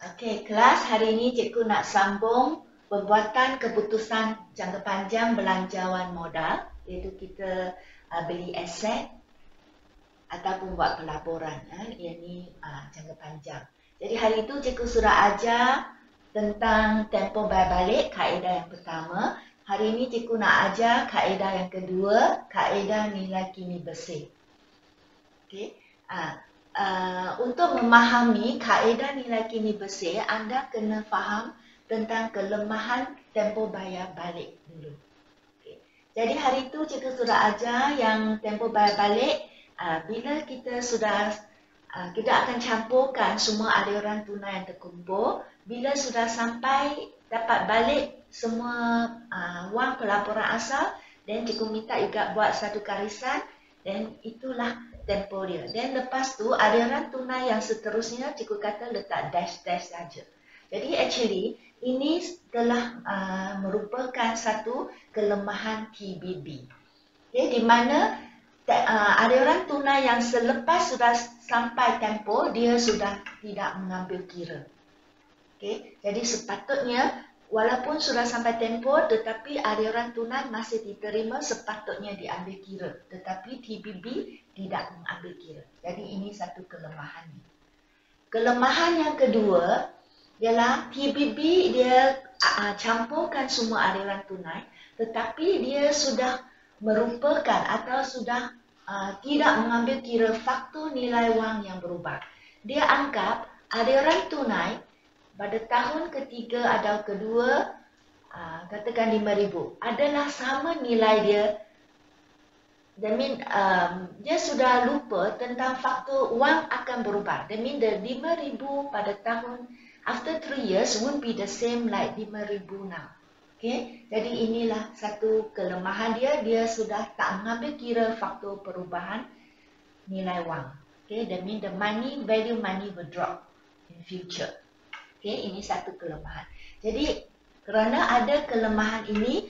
Okey, kelas hari ini cikgu nak sambung pembuatan keputusan jangka panjang belanjawan modal, iaitu kita beli aset ataupun buat pelaburan. Ia ni jangka panjang. Jadi hari itu cikgu sudah ajar tentang tempoh bayar balik, kaedah yang pertama. Hari ini cikgu nak ajar kaedah yang kedua, kaedah nilai kini bersih. Okey. Untuk memahami kaedah nilai kini bersih, anda kena faham tentang kelemahan tempoh bayar balik dulu. Okay. Jadi hari itu cikgu sudah ajar yang tempoh bayar balik, bila kita sudah, kita akan campurkan semua aliran tunai yang terkumpul. Bila sudah sampai dapat balik semua wang pelaporan asal, dan cikgu minta juga buat satu garisan, dan itulah tempoh dia. Dan lepas tu aliran tunai yang seterusnya cikgu kata letak dash-dash saja. Jadi actually ini telah merupakan satu kelemahan TBB. Okay, di mana aliran tunai yang selepas sudah sampai tempoh dia sudah tidak mengambil kira. Okay, jadi sepatutnya walaupun sudah sampai tempoh, tetapi aliran tunai masih diterima, sepatutnya diambil kira. Tetapi TBB tidak mengambil kira. Jadi ini satu kelemahan. Kelemahan yang kedua ialah TBB dia campurkan semua aliran tunai, tetapi dia sudah merupakan atau sudah tidak mengambil kira faktor nilai wang yang berubah. Dia anggap aliran tunai pada tahun ketiga atau kedua, katakan 5,000, adalah sama nilai dia. That mean, dia sudah lupa tentang faktor wang akan berubah. That mean the 5,000 pada tahun after 3 years won't be the same like 5,000 now. Okay? Jadi inilah satu kelemahan dia. Dia sudah tak mengambil kira faktor perubahan nilai wang. Okay? That mean the value money will drop in future. Okay, ini satu kelemahan. Jadi kerana ada kelemahan ini,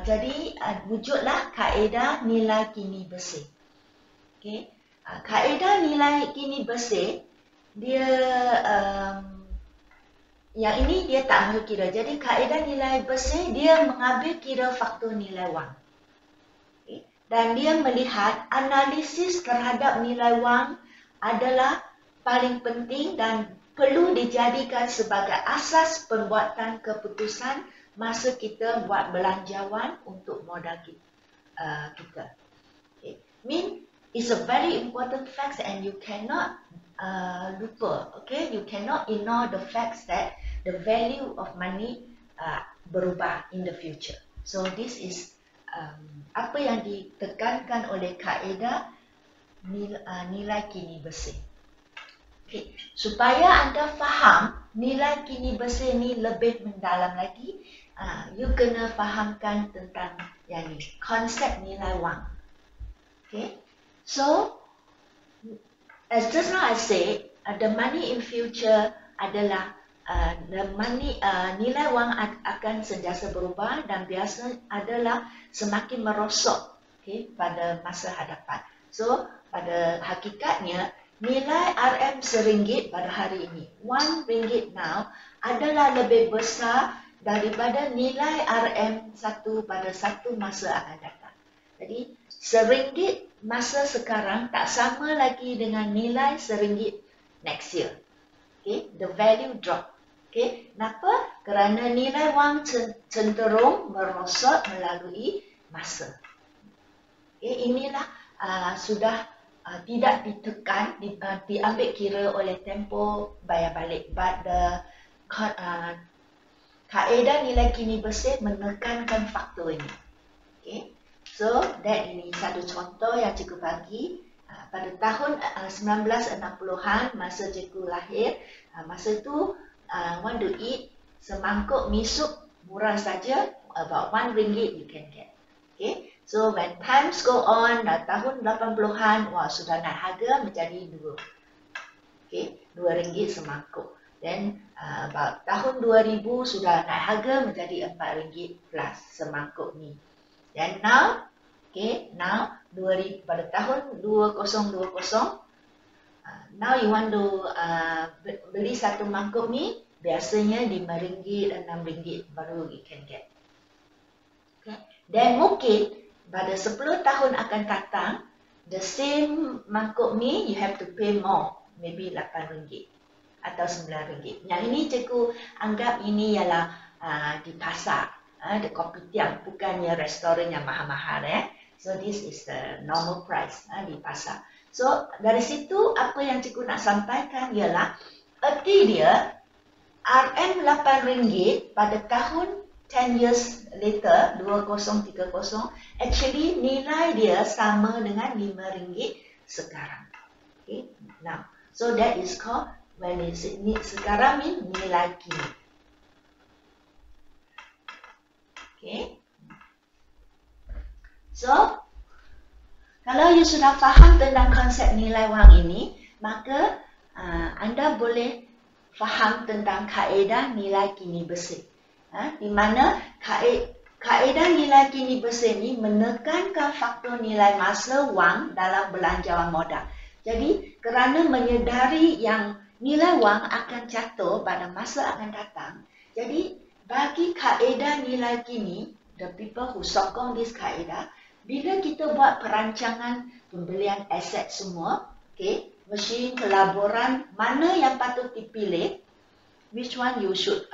jadi wujudlah kaedah nilai kini bersih. Okay, kaedah nilai kini bersih dia yang ini dia tak ambil kira. Jadi kaedah nilai bersih dia mengambil kira faktor nilai wang. Okay, dan dia melihat analisis terhadap nilai wang adalah paling penting dan perlu dijadikan sebagai asas pembuatan keputusan masa kita buat belanjawan untuk modal kita. Okay. Mean it's a very important fact and you cannot lupa. Okay, you cannot ignore the facts that the value of money berubah in the future. So this is apa yang ditekankan oleh kaedah nilai kini bersih. Okay. Supaya anda faham nilai kini bersih ni lebih mendalam lagi, you kena fahamkan tentang yang ni, konsep nilai wang. Okay. So, as just now I said, the money in future adalah nilai wang akan sentiasa berubah dan biasa adalah semakin merosot, okay, pada masa hadapan. So, pada hakikatnya nilai RM RM1 pada hari ini, RM1 now, adalah lebih besar daripada nilai RM1 pada satu masa akan datang. Jadi, RM1 masa sekarang tak sama lagi dengan nilai RM1 next year. Okay, the value drop. Okay, kenapa? Kerana nilai wang cenderung merosot melalui masa. Okay, inilah sudah tidak ditekan, diambil kira oleh tempoh bayar balik. But the kaedah nilai kini bersih menekankan faktor ini. Okay. So, ini satu contoh yang cikgu bagi. Pada tahun 1960-an, masa cikgu lahir, masa itu want to eat semangkuk mi sup murah saja, about RM1 you can get. Okay. So when times go on, tahun 80-an, wah sudah naik harga menjadi 2. Okay, RM2 semangkuk. Then about tahun 2000 sudah naik harga menjadi RM4 plus semangkuk ni. Then now, okay, now pada tahun 2020 Now you want to beli satu mangkuk mie, biasanya RM5, RM6 baru you can get. Okay. Dan mungkin pada 10 tahun akan datang, the same mangkuk mie you have to pay more, maybe RM8 atau RM9. Yang ini cikgu anggap ini ialah di pasar, di kopitiam, bukannya restoran yang mahal-mahal. So this is the normal price di pasar. So dari situ apa yang cikgu nak sampaikan ialah erti dia RM8 pada tahun 10 years later 2030 actually nilai dia sama dengan RM5 sekarang. Okay. Now, so that is called when it's sekarang mean nilai kini. Okay. So, kalau you sudah faham tentang konsep nilai wang ini, maka anda boleh faham tentang kaedah nilai kini bersih. Di mana kaedah nilai kini bersih ini menekankan faktor nilai masa wang dalam belanjawan modal. Jadi, kerana menyedari yang nilai wang akan jatuh pada masa akan datang, jadi bagi kaedah nilai kini, the people who sokong this kaedah, bila kita buat perancangan pembelian aset semua, okay, mesin, pelaburan, mana yang patut dipilih, which one you should,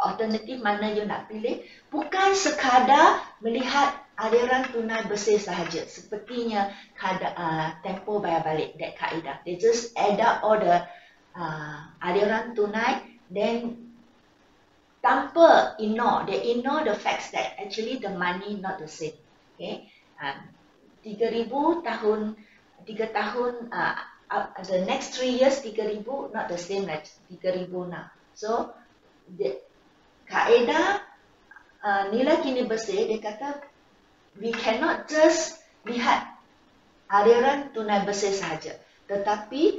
alternatif mana you nak pilih, bukan sekadar melihat aliran tunai bersih sahaja, sepertinya tempo bayar balik, that kaedah. They just add up all the aliran tunai, then tanpa they ignore the facts that actually the money not the same. Okay, 3,000 tahun, 3 tahun, the next 3 years 3,000 not the same like 3,000 now. So the kaedah nilai kini bersih, dia kata we cannot just lihat aliran tunai bersih sahaja, tetapi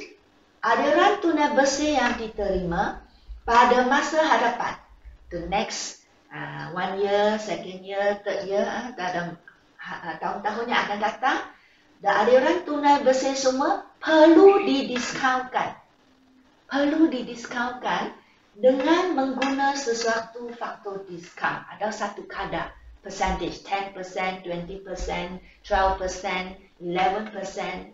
aliran tunai bersih yang diterima pada masa hadapan, the next 1 year, 2nd year, 3rd year, dalam tahun-tahun yang akan datang, the aliran tunai bersih semua perlu didiskaunkan. Perlu didiskaunkan dengan menggunakan sesuatu faktor diskaun. Ada satu kadar, percentage, 10%, 20%, 12%, 11%, 13%,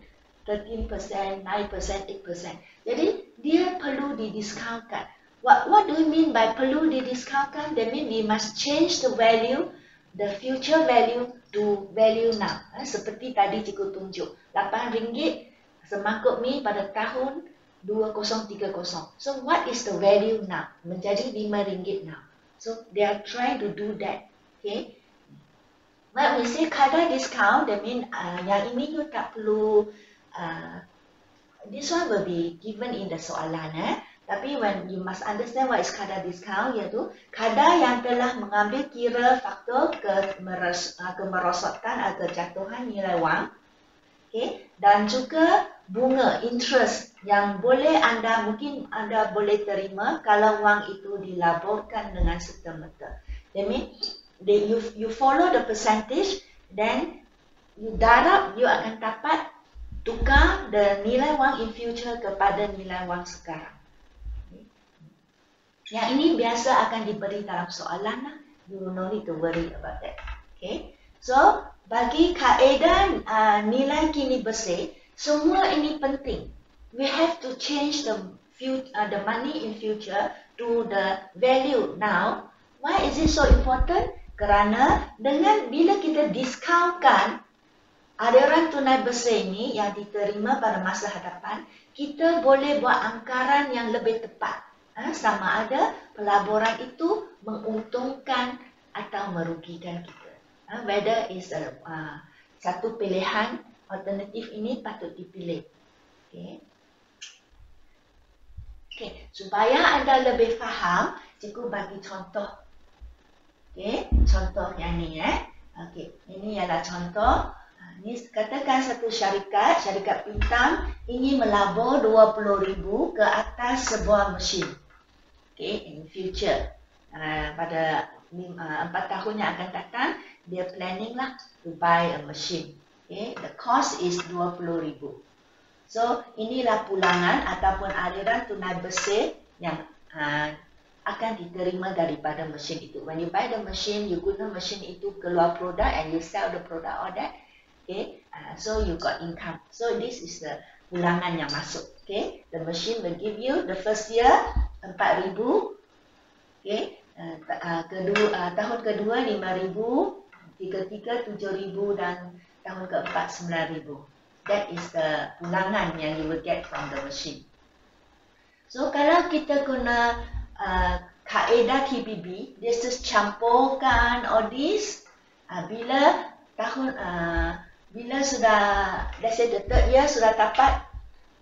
9%, 8%. Jadi, dia perlu didiskaunkan. What do you mean by perlu didiskaunkan? That means we must change the value, the future value to value now. Seperti tadi cikgu tunjuk, RM8 semangkuk mie pada tahun 2030. So what is the value now? Menjadi RM5 now. So they are trying to do that. Okay. When we say kadar discount, that means yang ini you tak perlu. This one will be given in the soalan. Tapi when you must understand what is kadar discount, iaitu kadar yang telah mengambil kira faktor kemerosotan atau jatuhan nilai wang, okay, dan juga bunga, interest yang mungkin anda boleh terima kalau wang itu dilaburkan dengan serta-merta. That means you follow the percentage, then you darab, you akan dapat tukar the nilai wang in future kepada nilai wang sekarang. Yang ini biasa akan diberi dalam soalan. You no need to worry about that. Okay. So, bagi kaedah nilai kini bersih, semua ini penting. We have to change the money in future to the value now. Why is it so important? Kerana bila kita diskaunkan aliran tunai bersih ini yang diterima pada masa hadapan, kita boleh buat anggaran yang lebih tepat. Sama ada pelaburan itu menguntungkan atau merugikan kita. Whether is satu pilihan, alternatif ini patut dipilih. Okay. Okay. Supaya anda lebih faham, cikgu bagi contoh. Okay. Contoh yang ni. Okay. Ini adalah contoh. Ini katakan satu syarikat piutang ingin melabur 20,000 ke atas sebuah mesin. Okay, in future, pada 4 tahun yang akan datang, dia planning lah to buy a machine. Okay, the cost is 20,000. So, inilah pulangan ataupun aliran tunai bersih yang akan diterima daripada mesin itu. When you buy the machine, you guna mesin itu keluar produk and you sell the product all that. Okay, so you got income. So this is the pulangan yang masuk. Okay, the machine will give you the first year 4,000. Okay, tahun kedua 5,000, ketiga 7,000 dan tahun keempat 9,000. That is the pulangan yang you will get from the machine. So kalau kita guna kaedah KBB, dia campurkan all this. Bila sudah, let's say the third year sudah dapat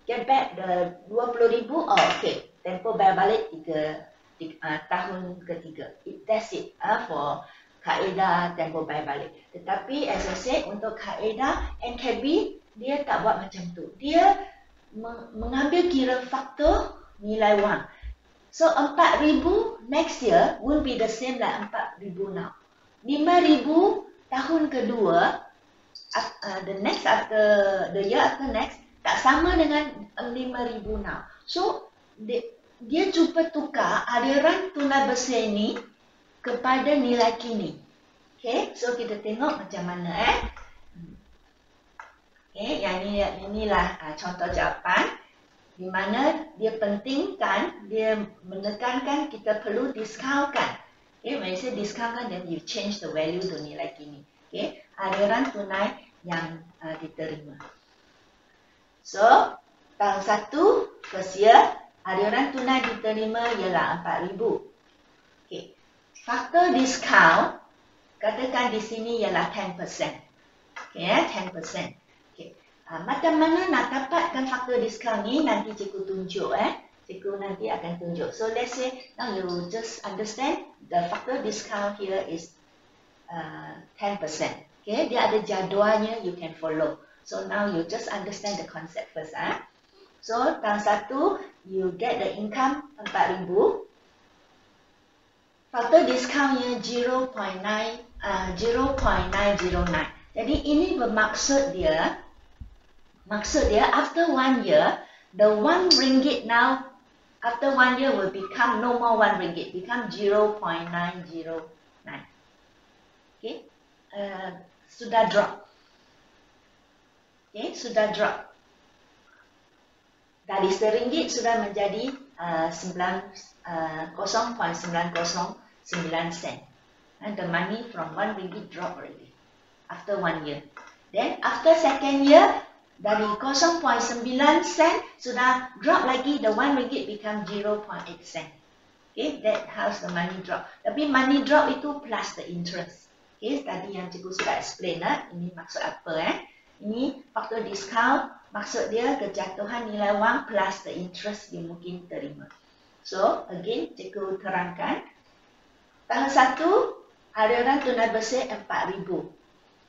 get back the 20,000, oh okay, tempoh bayar balik tahun ketiga. That's it for kaedah tempoh bayar balik. Tetapi as I said, untuk kaedah NKB, dia tak buat macam tu. Dia mengambil kira faktor nilai wang. So 4,000 next year won't be the same like 4,000 now. 5,000 tahun kedua, the year after next, tak sama dengan 5,000 now. So dia cuba tukar aliran tunai bersih ini kepada nilai kini. Okay, so kita tengok macam mana Okay, yang inilah contoh jawapan di mana dia pentingkan, dia menekankan kita perlu discountkan. Okay, when you say discountkan, then you change the value to nilai kini. Okay, aliran tunai yang diterima. So, tahun 1, first year, aliran tunai diterima ialah 4,000. Okay, faktor discount, katakan di sini ialah 10%. Okay, 10%. Macam mana nak dapatkan faktor diskaun ni, nanti cikgu tunjuk. Cikgu nanti akan tunjuk. So let's say now you just understand the factor discount here is 10%. Okay, dia ada jadualnya, you can follow. So now you just understand the concept first. So tahun 1 you get the income 4,000. Faktor discountnya 0.909. Jadi ini bermaksud dia. Maksud dia, after 1 year, the 1 ringgit now, after 1 year will become no more 1 ringgit, become 0.909. Okay, sudah drop. Okay, sudah drop. Dari RM1 sudah menjadi 0.909 sen. And the money from 1 ringgit drop already after 1 year. Then after second year, dari 0.9 sen sudah drop lagi, the 1 ringgit become 0.8 sen. Okay, that how's the money drop. Tapi money drop itu plus the interest. Okay, tadi yang cikgu sudah explain ini maksud apa Ini faktor discount, maksud dia kejatuhan nilai wang plus the interest yang mungkin terima. So, again, cikgu terangkan. Tahun 1, aliran tunai bersih 4,000.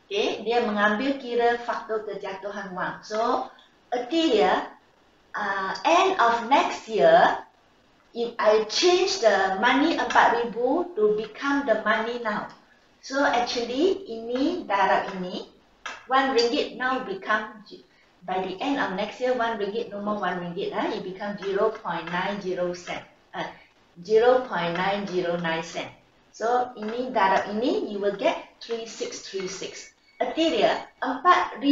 Okay, dia mengambil kira faktor kejatuhan wang. So, erti dia, end of next year, if I change the money 4,000 to become the money now. So, actually, ini darab ini, 1 ringgit now become, by the end of next year, 1 ringgit no more 1 ringgit, it become 0.90 sen. 0.909 sen. So, ini darab ini, you will get 3636. Arti dia, 4,000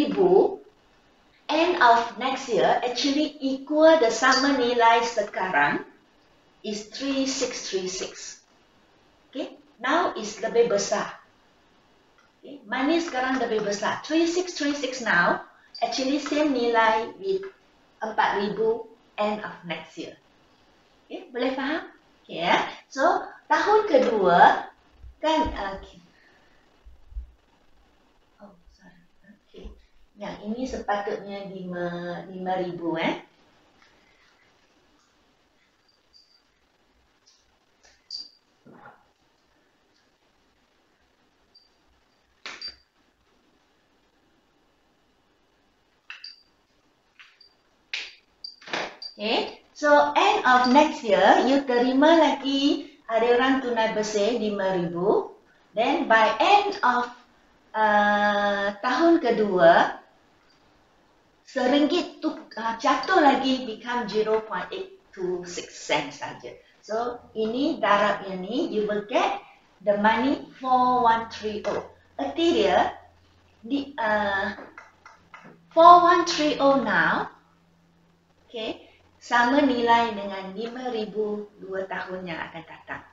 end of next year actually equal the sama nilai sekarang is 3636. Okay, now is lebih besar. Okay, money sekarang lebih besar. 3636 now actually same nilai with 4,000 end of next year. Okay, boleh faham? Okay, so tahun kedua kan yang ini sepatutnya 5,000 Okay, so end of next year, you terima lagi aliran tunai bersih 5,000. Then by end of tahun kedua, RM1 tu jatuh lagi become 0.826 cents saja. So ini darab yang ni, you will get the money 4130. Erti dia di 4130 now, okay, sama nilai dengan 5,000 2 tahun yang akan datang.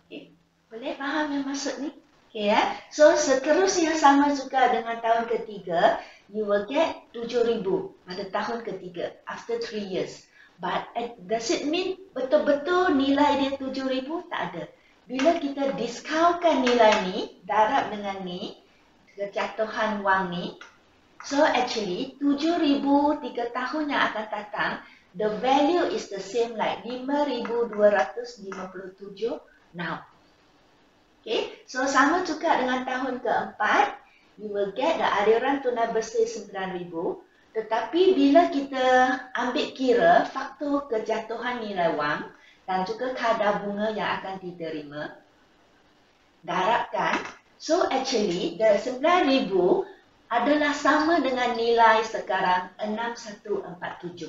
Okay. Boleh faham yang maksud ni? Okay, ya. So seterusnya sama juga dengan tahun ketiga, you will get 7,000 pada tahun ketiga after 3 years. But does it mean betul-betul nilai dia 7,000? Tak ada. Bila kita discountkan nilai ni, darab dengan ni, kejatuhan wang ni, so actually 7,000 3 tahun yang akan datang, the value is the same like 5,257 now. Okay, so sama juga dengan tahun keempat, you will get the aliran tunai bersih 9,000. Tetapi bila kita ambil kira faktor kejatuhan nilai wang dan juga kadar bunga yang akan diterima, darabkan, so actually the 9,000 adalah sama dengan nilai sekarang 6,147.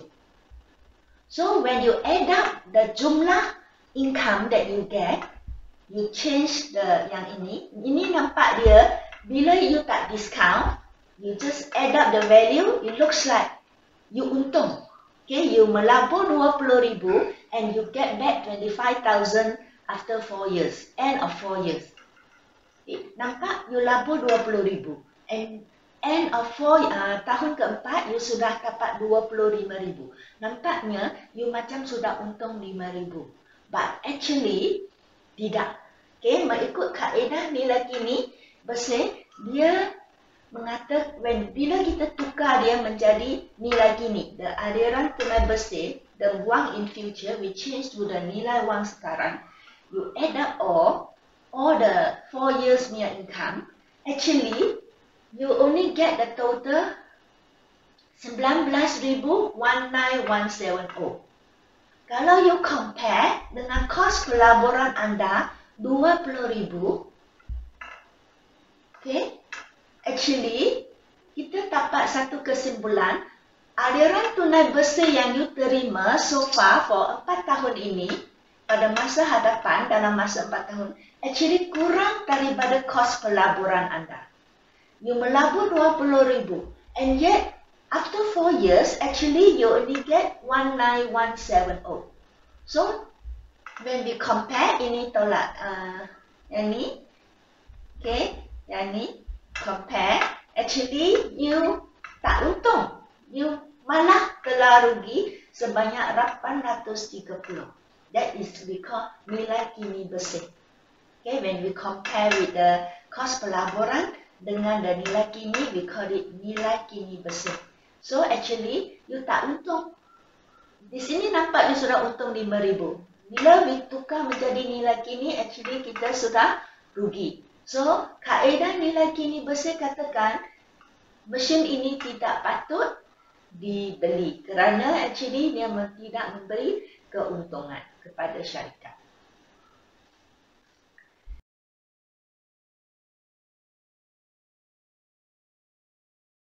So when you add up the jumlah income that you get, you change the yang ini nampak dia bila you tak discount, you just add up the value, it looks like you untung. Okay, you melabur 20,000 and you get back 25,000 after 4 years, end of 4 years. Okay, nampak you labur 20,000 and end of 4 tahun keempat you sudah dapat 25,000. Nampaknya you macam sudah untung 5,000. But actually tidak. Okay, mengikut kaedah nilai kini bersih, dia mengatakan bila kita tukar dia menjadi nilai kini, the aliran tunai bersih, the wang in future, we change to the nilai wang sekarang, you add up all the 4 years punya income, actually you only get the total 19,19170. Kalau you compare dengan kos pelaburan anda 20,000, okay, actually kita dapat satu kesimpulan, aliran tunai bersih yang you terima so far for 4 tahun ini, pada masa hadapan dalam masa 4 tahun, actually kurang daripada kos pelaburan anda. You melabur 20,000 and yet after 4 years, actually you only get 19,170. So when we compare, ini tolak yang ni, okay, yang ni compare, actually you tak untung, you malah telah rugi sebanyak 830. That is we call nilai kini bersih. Okay, when we compare with the kos pelaburan dengan the nilai kini, we call it nilai kini bersih. So actually you tak untung. Di sini nampak you sudah untung 5,000. Bila we tukar menjadi nilai kini, actually kita sudah rugi. So kaedah nilai kini bersih katakan mesin ini tidak patut dibeli kerana actually dia tidak memberi keuntungan kepada syarikat.